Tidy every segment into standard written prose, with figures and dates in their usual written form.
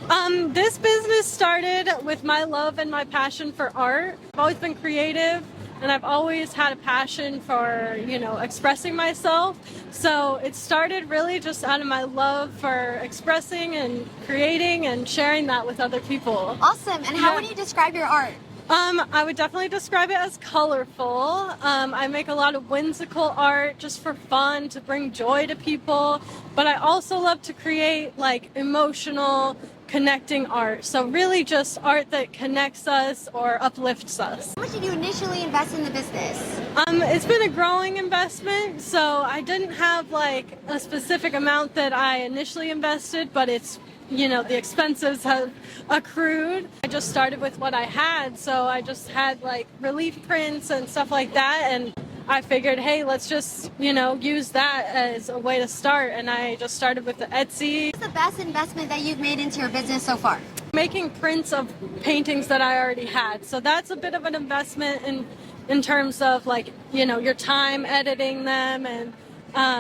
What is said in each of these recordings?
This business started with my love and my passion for art. I've always been creative and I've always had a passion for, expressing myself. So it started really just out of my love for expressing and creating and sharing that with other people. Awesome. And how would you describe your art? I would definitely describe it as colorful. I make a lot of whimsical art just for fun, to bring joy to people. But I also love to create like emotional, connecting art. So really just art that connects us or uplifts us. How much did you initially invest in the business? It's been a growing investment. So I didn't have like a specific amount that I initially invested, but it's the expenses have accrued. I just started with what I had, so I just had like relief prints and stuff like that, and I figured, hey, let's just, use that as a way to start, and I just started with the Etsy. What's the best investment that you've made into your business so far? Making prints of paintings that I already had, so that's a bit of an investment in terms of like, your time editing them and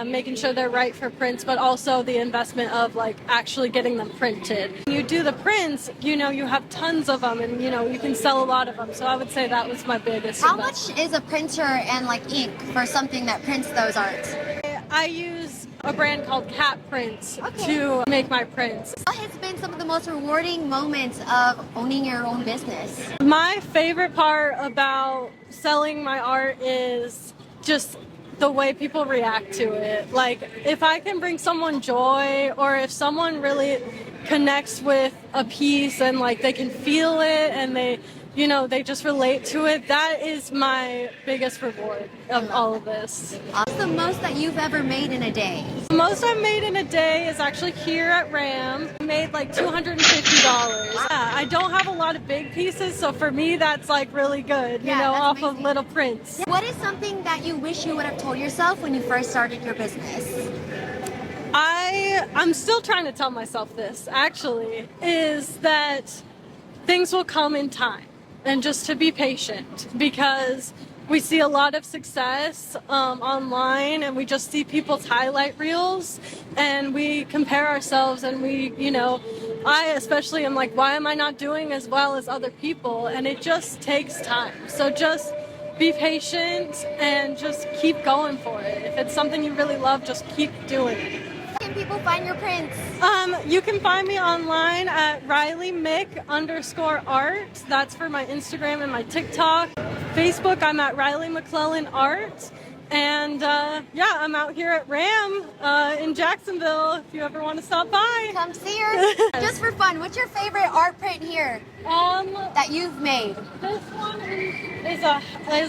making sure they're right for prints, but also the investment of like actually getting them printed. When you do the prints, you have tons of them and you can sell a lot of them. So I would say that was my biggest investment. Much is a printer and like ink for something that prints those arts? I use a brand called Cat Prints to make my prints. What has been some of the most rewarding moments of owning your own business? My favorite part about selling my art is just the way people react to it. Like if I can bring someone joy, or if someone really connects with a piece and like they can feel it and they just relate to it, that is my biggest reward of all of this. What's the most that you've ever made in a day? The most I've made in a day is actually here at RAM. I made like $250. Yeah, I don't have a lot of big pieces, so for me that's like really good, off amazing. Of little prints. What is something that you wish you would have told yourself when you first started your business? I'm still trying to tell myself this, actually, is that things will come in time. And just to be patient, because we see a lot of success online and we just see people's highlight reels and we compare ourselves and I especially am like, why am I not doing as well as other people? And it just takes time. So just be patient and just keep going for it. If it's something you really love, just keep doing it. Where can people find your prints? You can find me online at RileyMc_art. That's for my Instagram and my TikTok. Facebook, I'm at Mcclellan Art. And I'm out here at RAM in Jacksonville if you ever want to stop by. Come see her. Just for fun, what's your favorite art print here that you've made? This one is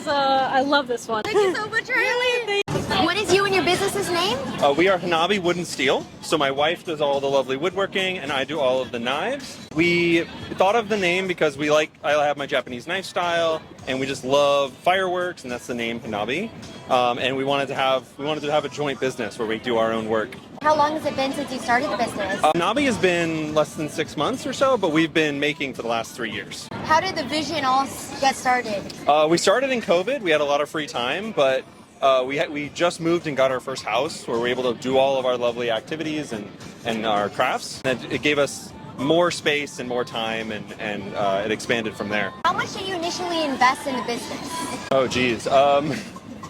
I love this one. Thank you so much, Riley. What is you and your business's name? We are Hanabiwoodandsteel. So my wife does all the lovely woodworking and I do all of the knives. We thought of the name because I have my Japanese knife style and we just love fireworks, and that's the name Hanabi. And we wanted to have a joint business where we do our own work. How long has it been since you started the business? Hanabi has been less than 6 months or so, but we've been making for the last 3 years. How did the vision all get started? We started in COVID. We had a lot of free time, but we just moved and got our first house where we were able to do all of our lovely activities and our crafts. And it gave us more space and more time, and it expanded from there. How much did you initially invest in the business? Oh, geez.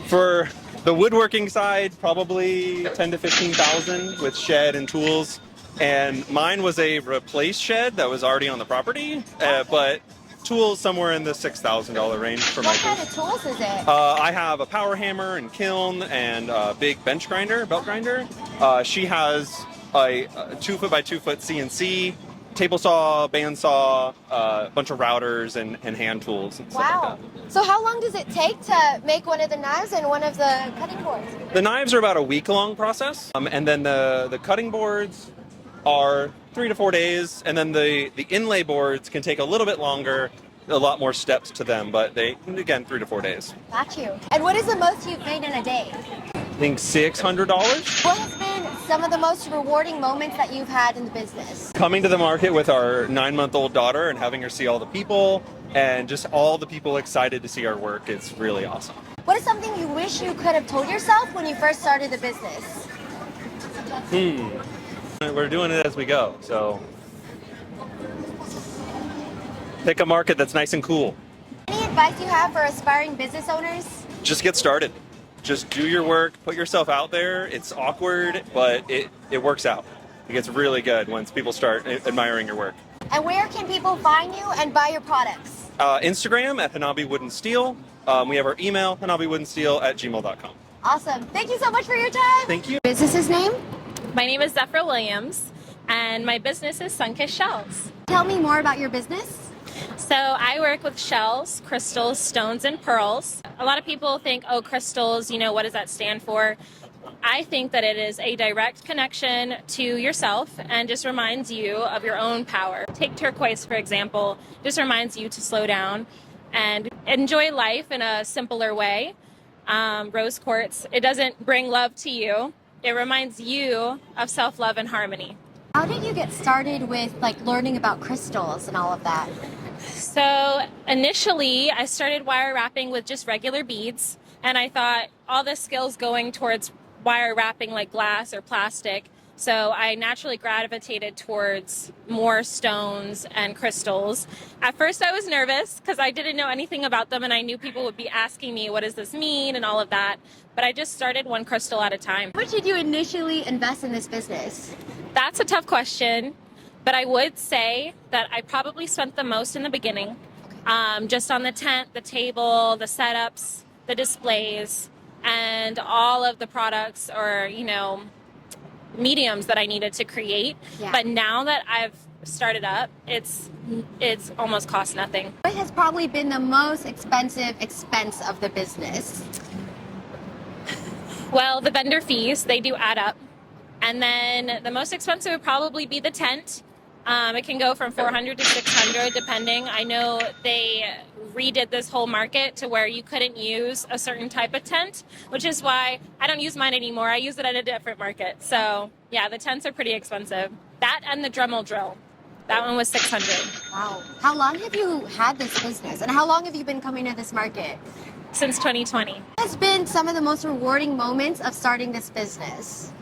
For the woodworking side, probably 10 to 15,000 with shed and tools. And mine was a replaced shed that was already on the property, but tools somewhere in the $6,000 range for my What kind of tools is it? I have a power hammer and kiln and a big bench grinder, belt grinder. She has a 2 foot by 2 foot CNC, table saw, bandsaw, a bunch of routers and hand tools and stuff like that. So how long does it take to make one of the knives and one of the cutting boards? The knives are about a week-long process, and then the cutting boards are 3 to 4 days, and then the inlay boards can take a little bit longer, a lot more steps to them, but they, again, 3 to 4 days. Got you. And what is the most you've made in a day? I think $600. What has been some of the most rewarding moments that you've had in the business? Coming to the market with our 9-month-old daughter and having her see all the people, and just all the people excited to see our work, it's really awesome. What is something you wish you could have told yourself when you first started the business? We're doing it as we go, so Pick a market that's nice and cool. Any advice you have for aspiring business owners? Just get started. Just do your work, put yourself out there. It's awkward, but it works out. It gets really good once people start admiring your work. And where can people find you and buy your products? Instagram at Hanabiwoodandsteel. We have our email, hanabiwoodandsteel@gmail.com. Awesome. Thank you so much for your time. Thank you. Business's name? My name is Zephra Williams, and my business is Sunkissed Shells. Tell me more about your business. So I work with shells, crystals, stones, and pearls. A lot of people think, oh, crystals, what does that stand for? I think that it is a direct connection to yourself and just reminds you of your own power. Take turquoise, for example, just reminds you to slow down and enjoy life in a simpler way. Rose quartz, it doesn't bring love to you. It reminds you of self-love and harmony. How did you get started with learning about crystals and all of that? So initially I started wire wrapping with just regular beads, and I thought all the skills going towards wire wrapping like glass or plastic. So I naturally gravitated towards more stones and crystals. At first I was nervous because I didn't know anything about them, and I knew people would be asking me, what does this mean, and all of that. But I just started one crystal at a time. How much did you initially invest in this business? That's a tough question, but I would say that I probably spent the most in the beginning. Just on the tent, the table, the setups, the displays, and all of the products or, mediums that I needed to create. Yeah. But now that I've started up, it's almost cost nothing. What has probably been the most expensive expense of the business? Well, the vendor fees, they do add up. And then the most expensive would probably be the tent. It can go from $400 to $600 depending. I know they redid this whole market to where you couldn't use a certain type of tent, which is why I don't use mine anymore. I use it at a different market. So yeah, the tents are pretty expensive. That and the Dremel drill. That one was $600. Wow. How long have you had this business, and how long have you been coming to this market? Since 2020. What has been some of the most rewarding moments of starting this business?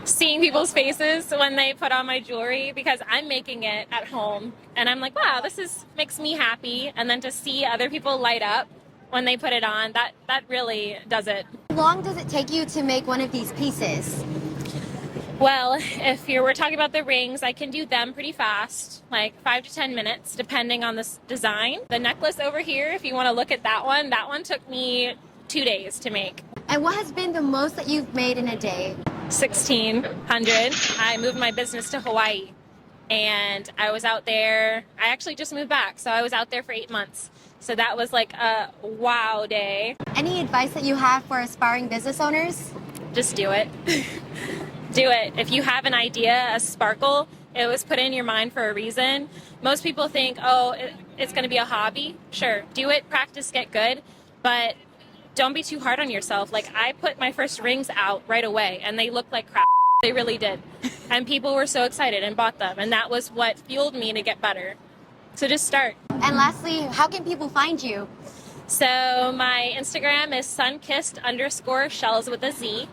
Seeing people's faces when they put on my jewelry, because I'm making it at home and I'm like, wow, makes me happy. And then to see other people light up when they put it on, that really does it. How long does it take you to make one of these pieces? Well, if we're talking about the rings, I can do them pretty fast, like 5 to 10 minutes, depending on the design. The necklace over here, if you want to look at that one took me 2 days to make. And what has been the most that you've made in a day? 1,600. I moved my business to Hawaii, and I was out there. I actually just moved back, so I was out there for 8 months. So that was like a wow day. Any advice that you have for aspiring business owners? Just do it. Do it. If you have an idea, a sparkle, it was put in your mind for a reason. Most people think, oh, it's going to be a hobby. Sure, do it, practice, get good, but don't be too hard on yourself. Like, I put my first rings out right away, and they looked like crap. They really did. And people were so excited and bought them, and that was what fueled me to get better. So just start. And lastly, how can people find you? So my Instagram is sunkissed_shells with a Z.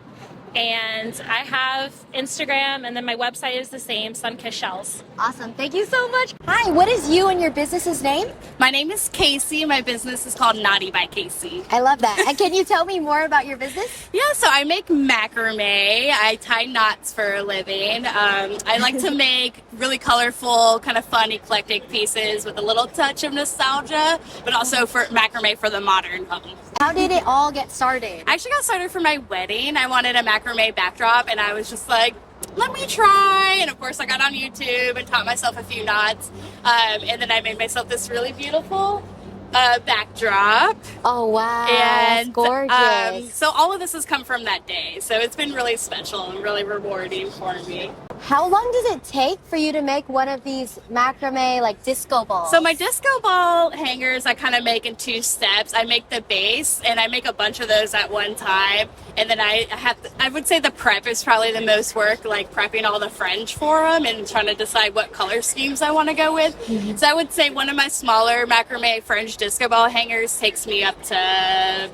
And I have Instagram, and then my website is the same, Sunkissed Shells. Awesome. Thank you so much. Hi, what is you and your business's name? My name is Kasey. My business is called Knotty by Kasey. I love that. And can you tell me more about your business? Yeah, so I make macrame. I tie knots for a living. I like to make really colorful, kind of fun, eclectic pieces with a little touch of nostalgia, but also for macrame for the modern home. How did it all get started? I actually got started for my wedding. I wanted a macrame backdrop, and I was just like, let me try. And of course I got on YouTube and taught myself a few knots. And then I made myself this really beautiful backdrop. Oh wow, And that's gorgeous. so all of this has come from that day. So it's been really special and really rewarding for me. How long does it take for you to make one of these macrame disco balls? So my disco ball hangers I kind of make in 2 steps. I make the base, and I make a bunch of those at one time. And then I would say the prep is probably the most work, like prepping all the fringe for them and trying to decide what color schemes I want to go with. Mm-hmm. So I would say one of my smaller macrame fringe disco ball hangers takes me up to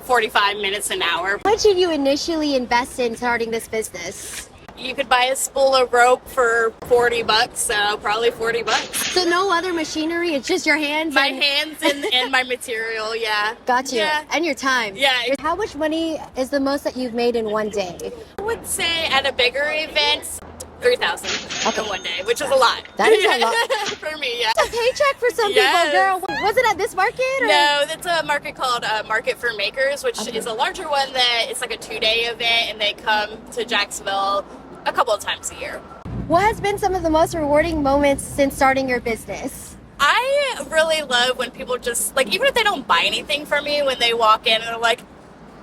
45 minutes, an hour. How much did you initially invest in starting this business? You could buy a spool of rope for $40, so probably $40. So no other machinery, it's just your hands? My hands and my material, yeah. Got you. Yeah. And your time. Yeah. How much money is the most that you've made in one day? I would say at a bigger event, $3,000 in one day, which is a lot. That is a lot. For me, yeah. It's a paycheck for some Yes. people, girl. Was it at this market? Or? No, it's a market called Market for Makers, which is a larger one that it's like a 2-day event, and they come to Jacksonville a couple of times a year. What has been some of the most rewarding moments since starting your business? I really love when people just, like, even if they don't buy anything from me, when they walk in and they're like,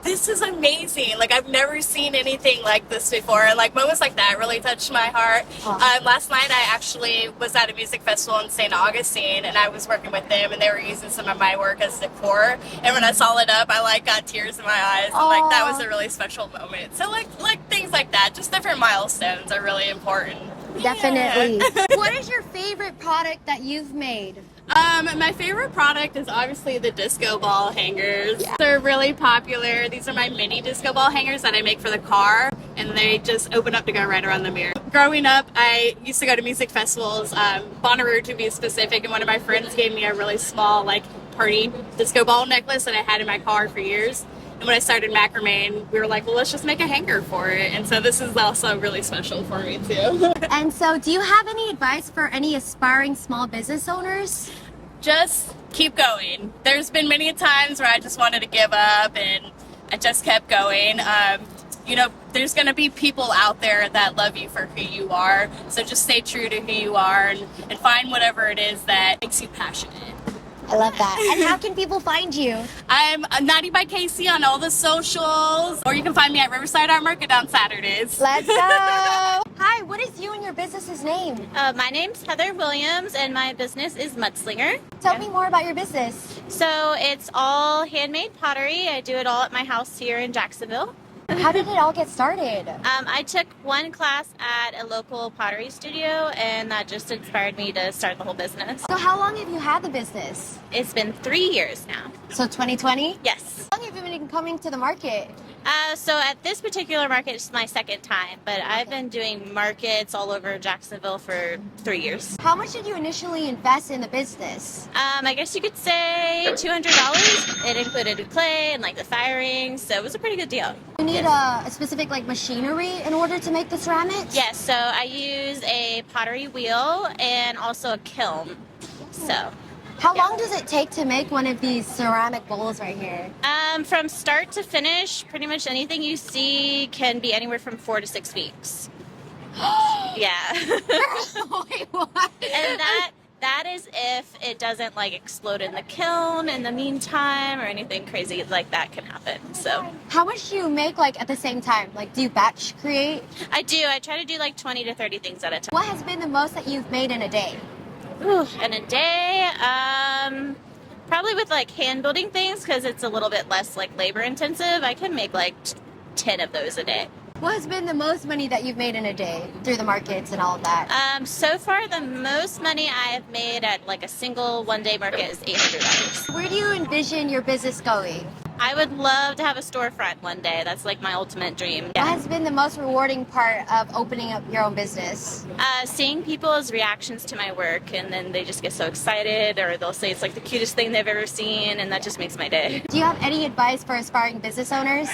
this is amazing. Like, I've never seen anything like this before. And, like, moments like that really touched my heart. Last night, I actually was at a music festival in St. Augustine, and I was working with them, and they were using some of my work as decor. And when I saw it up, I, like, got tears in my eyes. And, like, that was a really special moment. So, like things like that, just different milestones are really important. Definitely. Yeah. What is your favorite product that you've made? My favorite product is obviously the disco ball hangers. Yeah. They're really popular. These are my mini disco ball hangers that I make for the car, and they just open up to go right around the mirror. Growing up, I used to go to music festivals, Bonnaroo to be specific, and one of my friends gave me a really small, like, party disco ball necklace that I had in my car for years. And when I started macrame, we were like, well, let's just make a hanger for it. And so this is also really special for me, too. And so, do you have any advice for any aspiring small business owners? Just keep going. There's been many times where I just wanted to give up, and I just kept going. You know, there's going to be people out there that love you for who you are. So just stay true to who you are and find whatever it is that makes you passionate. I love that. And how can people find you? I'm Knotty by Kasey on all the socials, or you can find me at Riverside Arts Market on Saturdays. Let's go. Hi, what is you and your business's name? My name's Heather Williams, and my business is Muddslinger. Tell me more about your business. So it's all handmade pottery. I do it all at my house here in Jacksonville. How did it all get started? I took one class at a local pottery studio, and that just inspired me to start the whole business. So how long have you had the business? It's been 3 years now. So 2020? Yes. How long have you been coming to the market? So at this particular market, it's my second time, but I've been doing markets all over Jacksonville for 3 years. How much did you initially invest in the business? I guess you could say $200. It included clay and like the firing, so it was a pretty good deal. You need a specific like machinery in order to make the ceramics? Yes, so I use a pottery wheel and also a kiln. So. How long does it take to make one of these ceramic bowls right here? From start to finish, pretty much anything you see can be anywhere from 4 to 6 weeks. Yeah. Wait, what? And that is if it doesn't like explode in the kiln in the meantime, or anything crazy like that can happen. So how much do you make like at the same time? Like, do you batch create? I do. I try to do like 20 to 30 things at a time. What has been the most that you've made in a day? Ooh, in a day, probably with like hand building things, because it's a little bit less like labor intensive. I can make like 10 of those a day. What has been the most money that you've made in a day through the markets and all of that? So far, the most money I have made at like a single one-day market is $800. Where do you envision your business going? I would love to have a storefront one day. That's like my ultimate dream. What has been the most rewarding part of opening up your own business? Seeing people's reactions to my work, and then they just get so excited, or they'll say it's like the cutest thing they've ever seen, and that just makes my day. Do you have any advice for aspiring business owners?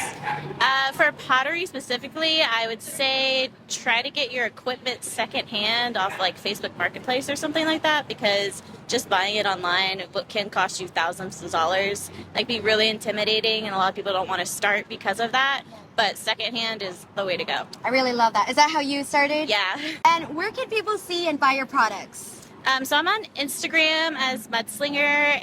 For pottery specifically, I would say try to get your equipment secondhand off like Facebook Marketplace or something like that, because just buying it online can cost you thousands of dollars. Like, be really intimidating, and a lot of people don't want to start because of that. But secondhand is the way to go. I really love that. Is that how you started? Yeah. And where can people see and buy your products? So I'm on Instagram as Muddslinger,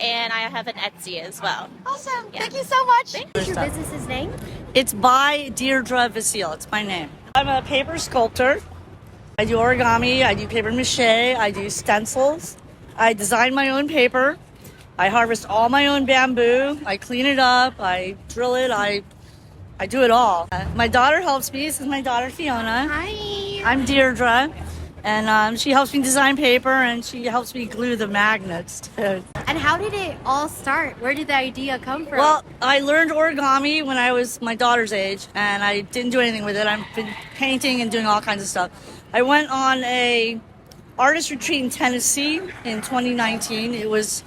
and I have an Etsy as well. Awesome. Yeah. Thank you so much. Thank What's your business's name? It's by Deirdre Vasille. It's my name. I'm a paper sculptor. I do origami, I do paper mache, I do stencils. I design my own paper. I harvest all my own bamboo. I clean it up. I drill it. I do it all. My daughter helps me. This is my daughter, Fiona. Hi. I'm Deirdre. And she helps me design paper, and she helps me glue the magnets too. And how did it all start? Where did the idea come from? Well, I learned origami when I was my daughter's age, and I didn't do anything with it. I've been painting and doing all kinds of stuff. I went on a artist retreat in Tennessee in 2019. It was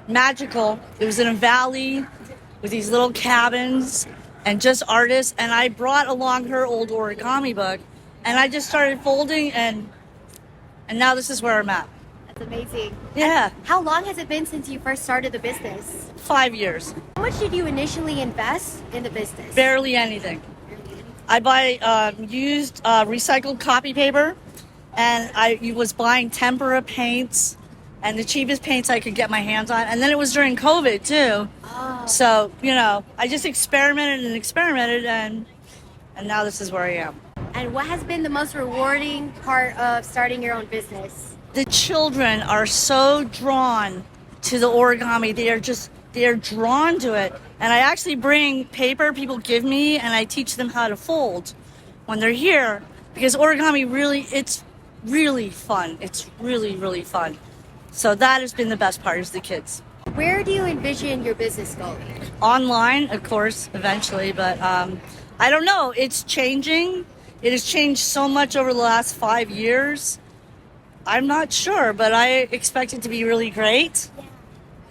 magical. It was in a valley with these little cabins and just artists. And I brought along her old origami book, and I just started folding, and now this is where I'm at. That's amazing. Yeah. And how long has it been since you first started the business? 5 years. How much did you initially invest in the business? Barely anything. I buy used recycled copy paper, and I was buying tempera paints and the cheapest paints I could get my hands on. And then it was during COVID too. Oh. So, I just experimented, and now this is where I am. And what has been the most rewarding part of starting your own business? The children are so drawn to the origami. They are drawn to it. And I actually bring paper people give me, and I teach them how to fold when they're here, because origami it's really fun. It's really, really fun. So that has been the best part, is the kids. Where do you envision your business going? Online, of course, eventually, but I don't know. It's changing. It has changed so much over the last 5 years. I'm not sure, but I expect it to be really great.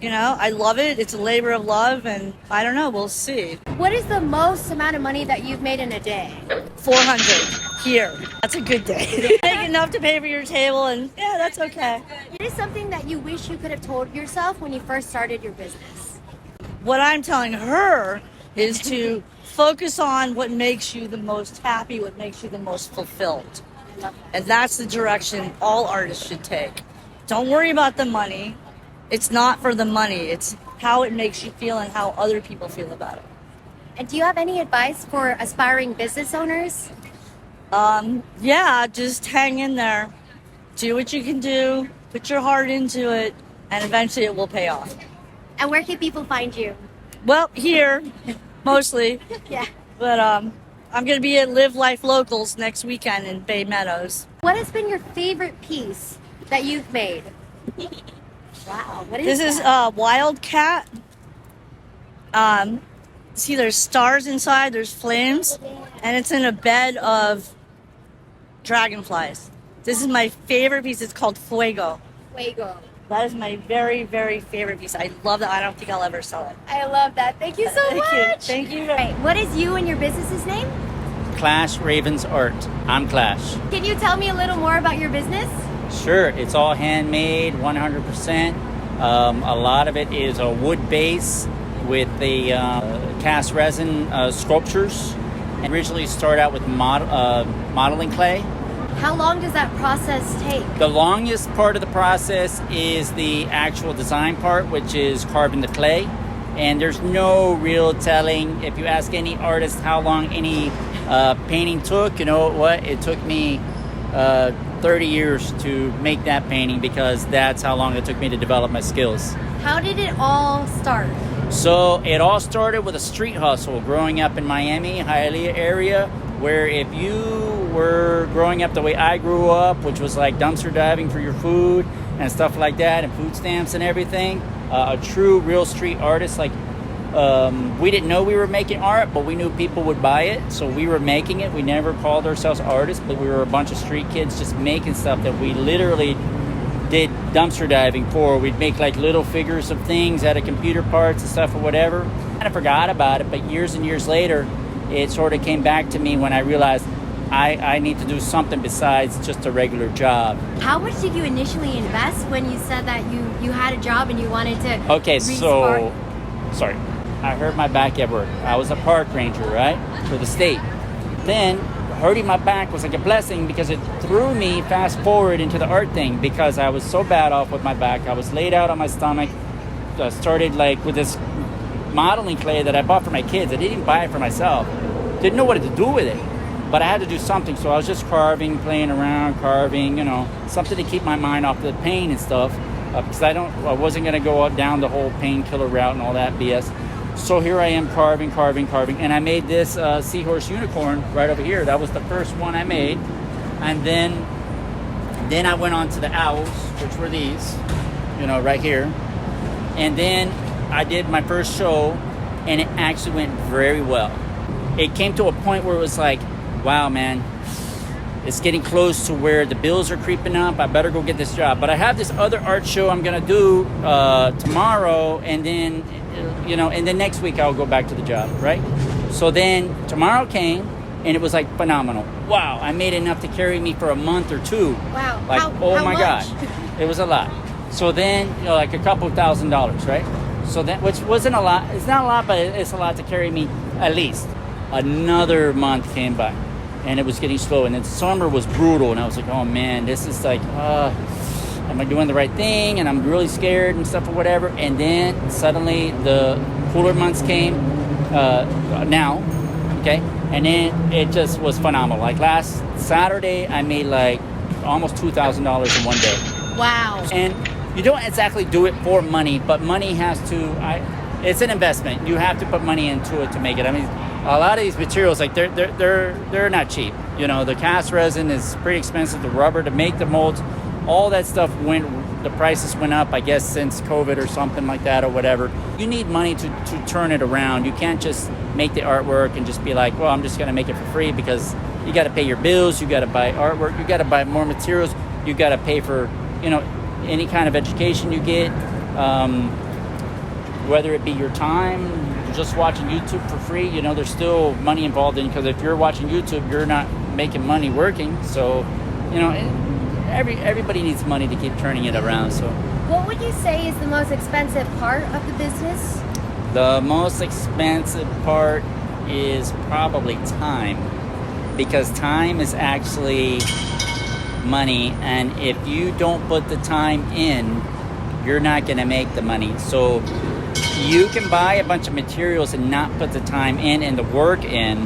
I love it. It's a labor of love, and I don't know. We'll see. What is the most amount of money that you've made in a day? 400 here. That's a good day. Make enough to pay for your table, and yeah, that's okay. What is something that you wish you could have told yourself when you first started your business? What I'm telling her is to focus on what makes you the most happy, what makes you the most fulfilled. And that's the direction all artists should take. Don't worry about the money. It's not for the money. It's how it makes you feel and how other people feel about it. And do you have any advice for aspiring business owners? Yeah, just hang in there. Do what you can do. Put your heart into it, and eventually it will pay off. And where can people find you? Well, here, mostly. Yeah. But I'm going to be at Live Life Locals next weekend in Bay Meadows. What has been your favorite piece that you've made? Wow, what is This is a Wildcat. See, there's stars inside, there's flames, and it's in a bed of dragonflies. This is my favorite piece. It's called Fuego. Fuego. That is my very, very favorite piece. I love that. I don't think I'll ever sell it. I love that. Thank you so much. Thank you. Right. What is you and your business's name? Klash Ravens Art. I'm Klash. Can you tell me a little more about your business? Sure, it's all handmade, 100%. A lot of it is a wood base with the cast resin sculptures. And originally started out with modeling clay. How long does that process take? The longest part of the process is the actual design part, which is carving the clay. And there's no real telling. If you ask any artist how long any painting took, you know what? It took me 30 years to make that painting, because that's how long it took me to develop my skills. How did it all start? So it all started with a street hustle growing up in Miami, Hialeah area, where if you were growing up the way I grew up, which was like dumpster diving for your food and stuff like that, and food stamps and everything, a true real street artist, like we didn't know we were making art, but we knew people would buy it, so we were making it. We never called ourselves artists, but we were a bunch of street kids just making stuff that we literally did dumpster diving for. We'd make like little figures of things out of computer parts and stuff or whatever. Kind of forgot about it, but years and years later, it sort of came back to me when I realized I need to do something besides just a regular job. How much did you initially invest when you said that you had a job and you wanted to Okay, restart? sorry. I hurt my back at work. I was a park ranger, right, for the state. Then hurting my back was like a blessing, because it threw me fast forward into the art thing, because I was so bad off with my back. I was laid out on my stomach. I started like with this modeling clay that I bought for my kids. I didn't even buy it for myself. Didn't know what to do with it, but I had to do something. So I was just carving, playing around, carving, something to keep my mind off the pain and stuff, because I wasn't going to go down the whole painkiller route and all that BS. So here I am carving, and I made this seahorse unicorn right over here. That was the first one I made. And then then I went on to the owls, which were these, you know, right here. And then I did my first show, and it actually went very well. It came to a point where it was like, wow, man, it's getting close to where the bills are creeping up. I better go get this job. But I have this other art show I'm going to do tomorrow, and then, you know, and then next week I'll go back to the job, right? So then tomorrow came, and it was like phenomenal. Wow, I made enough to carry me for a month or two. Wow. Like, how my much? God. It was a lot. So then, you know, like a couple $1,000s, right? So that, which wasn't a lot. It's not a lot, but it's a lot to carry me at least. Another month came by, and it was getting slow. And then summer was brutal, and I was like, oh man, this is like, am I doing the right thing? And I'm really scared and stuff or whatever. And then suddenly the cooler months came now, okay? And then it just was phenomenal. Like last Saturday, I made like almost $2,000 in one day. Wow. And you don't exactly do it for money, but money has to, it's an investment. You have to put money into it to make it. I mean, a lot of these materials, like they're not cheap. You know, the cast resin is pretty expensive. The rubber to make the molds, all that stuff the prices went up, I guess, since COVID or something like that or whatever. You need money to turn it around. You can't just make the artwork and just be like, well, I'm just going to make it for free, because you got to pay your bills, you got to buy artwork, you got to buy more materials, you got to pay for, you know, any kind of education you get, whether it be your time, just watching YouTube for free. You know, there's still money involved in, because if you're watching YouTube, you're not making money working. So, you know, everybody needs money to keep turning it around. So, What would you say is the most expensive part of the business? the most expensive part is probably time, because time is actually money, and if you don't put the time in, you're not going to make the money. So you can buy a bunch of materials and not put the time in and the work in,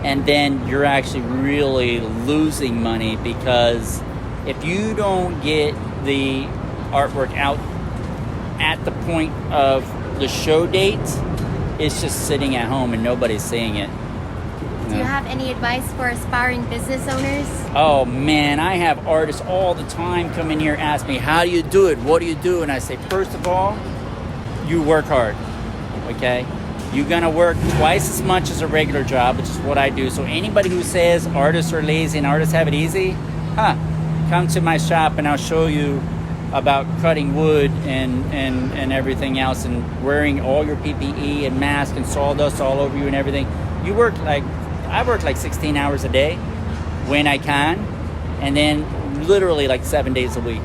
and then you're actually really losing money, because if you don't get the artwork out at the point of the show date, it's just sitting at home and nobody's seeing it. Do you have any advice for aspiring business owners? Oh man, I have artists all the time come in here and ask me, how do you do it? What do you do? And I say, first of all, you work hard, okay? You're gonna work twice as much as a regular job, which is what I do. So anybody who says artists are lazy and artists have it easy, come to my shop and I'll show you about cutting wood and everything else, and wearing all your PPE and mask and sawdust all over you and everything. I work like 16 hours a day when I can, and then literally like 7 days a week,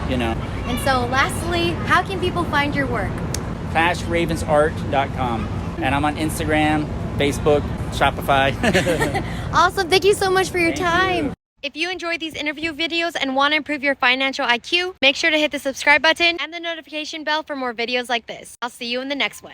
you know. And so lastly, how can people find your work? KlashRavensArt.com. And I'm on Instagram, Facebook, Shopify. Awesome. Thank you so much for your time. you. If you enjoyed these interview videos and want to improve your financial IQ, make sure to hit the subscribe button and the notification bell for more videos like this. I'll see you in the next one.